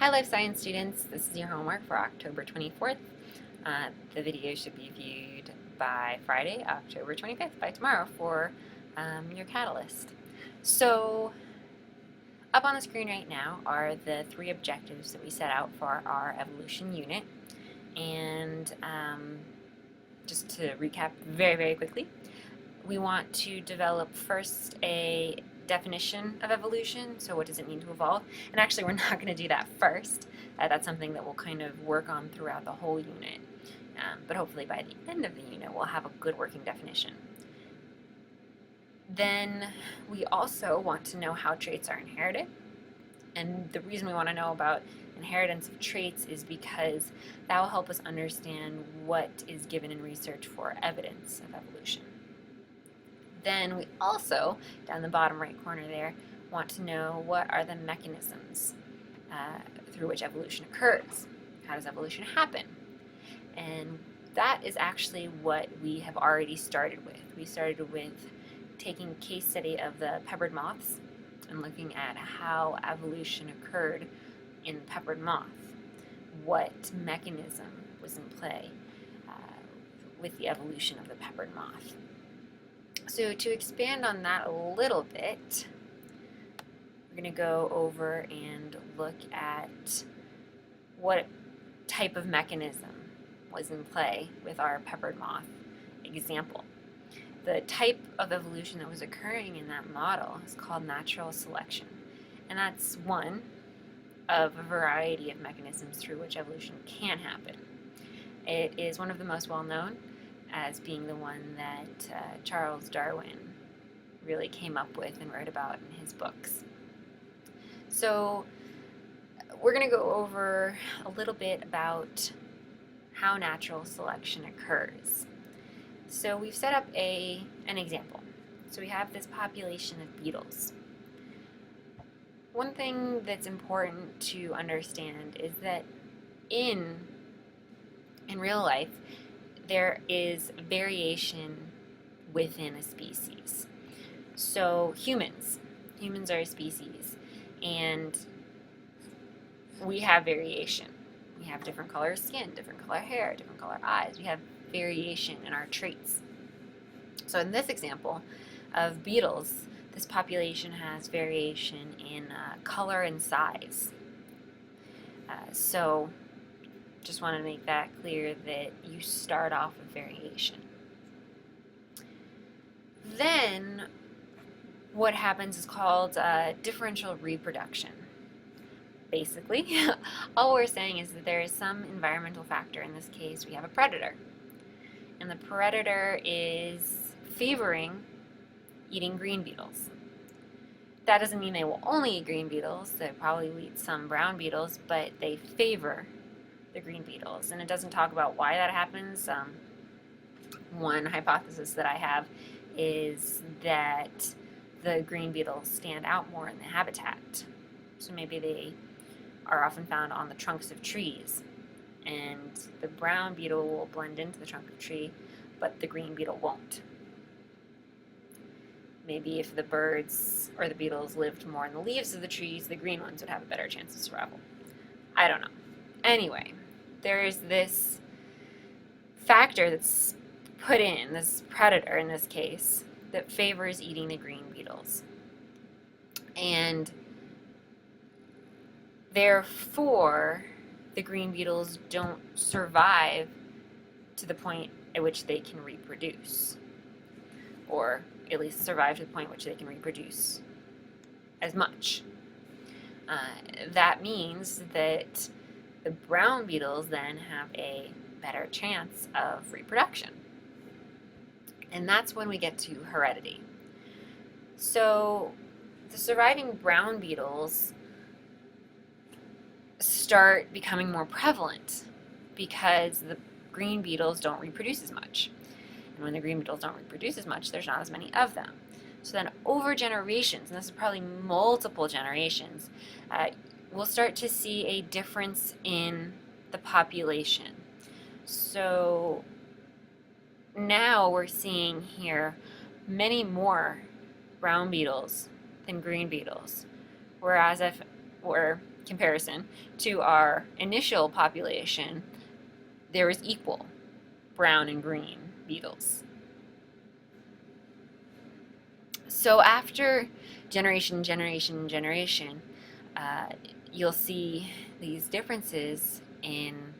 Hi Life Science students, this is your homework for October 24th. The video should be viewed by Friday, October 25th, by tomorrow for your catalyst. So up on the screen right now are the three objectives that we set out for our evolution unit. And just to recap very quickly, we want to develop first a definition of evolution. So what does it mean to evolve? And actually we're not going to do that first. That's something that we'll kind of work on throughout the whole unit. But hopefully by the end of the unit we'll have a good working definition. Then we also want to know how traits are inherited. And the reason we want to know about inheritance of traits is because that will help us understand what is given in research for evidence of evolution. Then we also, down the bottom right corner there, want to know what are the mechanisms through which evolution occurs. How does evolution happen? And that is actually what we have already started with. We started with taking a case study of the peppered moths and looking at how evolution occurred in the peppered moth. What mechanism was in play with the evolution of the peppered moth. So to expand on that a little bit, we're going to go over and look at what type of mechanism was in play with our peppered moth example. The type of evolution that was occurring in that model is called natural selection, and that's one of a variety of mechanisms through which evolution can happen. It is one of the most well-known, as being the one that Charles Darwin really came up with and wrote about in his books. So we're going to go over a little bit about how natural selection occurs. So we've set up an example. So we have this population of beetles. One thing that's important to understand is that in real life, there is variation within a species. So humans are a species, and we have variation. We have different color skin, different color hair, different color eyes. We have variation in our traits. So in this example of beetles, this population has variation in color and size. So just want to make that clear that you start off with variation. Then what happens is called differential reproduction. Basically, all we're saying is that there is some environmental factor. In this case, we have a predator. And the predator is favoring eating green beetles. That doesn't mean they will only eat green beetles. They probably will eat some brown beetles, but they favor the green beetles. And it doesn't talk about why that happens. One hypothesis that I have is that the green beetles stand out more in the habitat. So maybe they are often found on the trunks of trees, and the brown beetle will blend into the trunk of a tree, but the green beetle won't. Maybe if the birds or the beetles lived more in the leaves of the trees, the green ones would have a better chance of survival. I don't know. Anyway, there is this factor that's put in, this predator in this case, that favors eating the green beetles. And therefore, the green beetles don't survive to the point at which they can reproduce, or at least survive to the point at which they can reproduce as much. That means that the brown beetles then have a better chance of reproduction. And that's when we get to heredity. So the surviving brown beetles start becoming more prevalent because the green beetles don't reproduce as much. And when the green beetles don't reproduce as much, there's not as many of them. So then over generations, and this is probably multiple generations, we'll start to see a difference in the population. So now we're seeing here many more brown beetles than green beetles, whereas if we're comparison to our initial population, there was equal brown and green beetles. So after generation, you'll see these differences in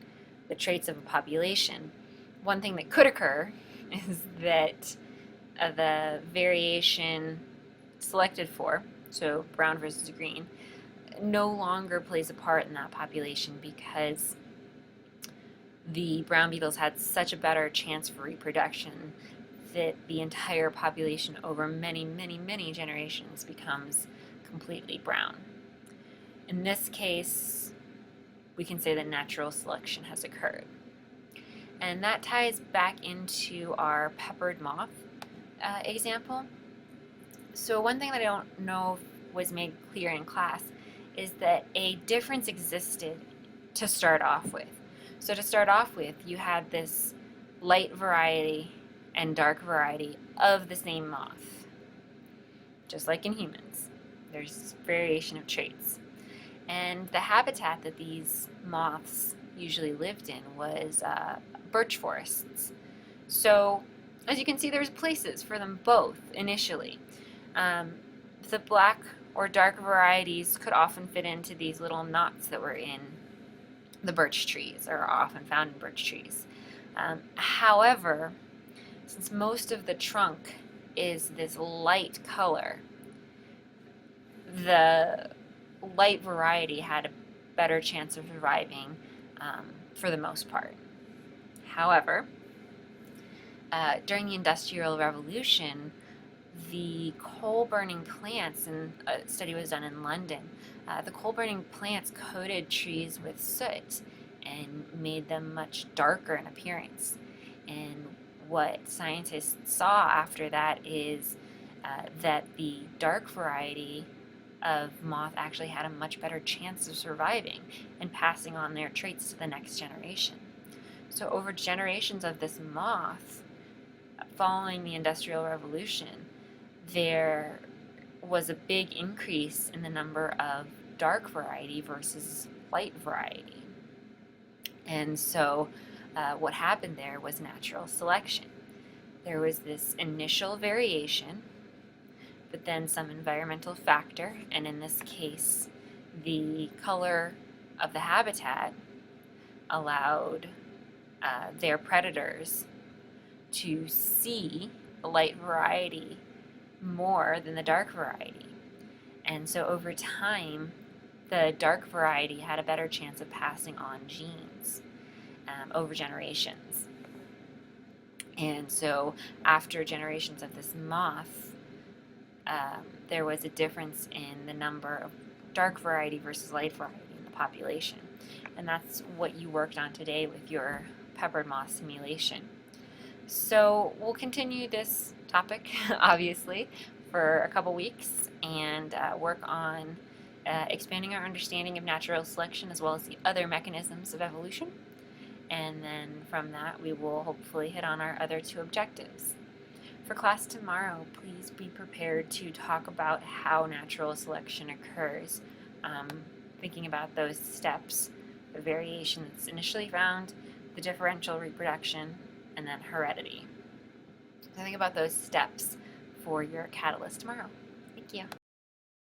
the traits of a population. One thing that could occur is that the variation selected for, so brown versus green, no longer plays a part in that population because the brown beetles had such a better chance for reproduction that the entire population over many, many, many generations becomes completely brown. In this case, we can say that natural selection has occurred. And that ties back into our peppered moth example. So one thing that I don't know was made clear in class is that a difference existed to start off with. So to start off with, you had this light variety and dark variety of the same moth. Just like in humans, there's variation of traits. And the habitat that these moths usually lived in was birch forests. So as you can see, there's places for them both initially. The black or dark varieties could often fit into these little knots that were in the birch trees, or are often found in birch trees. However, since most of the trunk is this light color, the light variety had a better chance of surviving for the most part. However, during the Industrial Revolution, the coal-burning plants, and a study was done in London, the coal-burning plants coated trees with soot and made them much darker in appearance. And what scientists saw after that is that the dark variety of moth actually had a much better chance of surviving and passing on their traits to the next generation. So over generations of this moth, following the Industrial Revolution, there was a big increase in the number of dark variety versus light variety. And so what happened there was natural selection. There was this initial variation, but then some environmental factor, and in this case, the color of the habitat allowed their predators to see the light variety more than the dark variety. And so over time, the dark variety had a better chance of passing on genes over generations. And so after generations of this moth, there was a difference in the number of dark variety versus light variety in the population. And that's what you worked on today with your peppered moth simulation. So we'll continue this topic, obviously, for a couple weeks and work on expanding our understanding of natural selection as well as the other mechanisms of evolution. And then from that, we will hopefully hit on our other two objectives. For class tomorrow, please be prepared to talk about how natural selection occurs, thinking about those steps, the variation that's initially found, the differential reproduction, and then heredity. So think about those steps for your catalyst tomorrow. Thank you.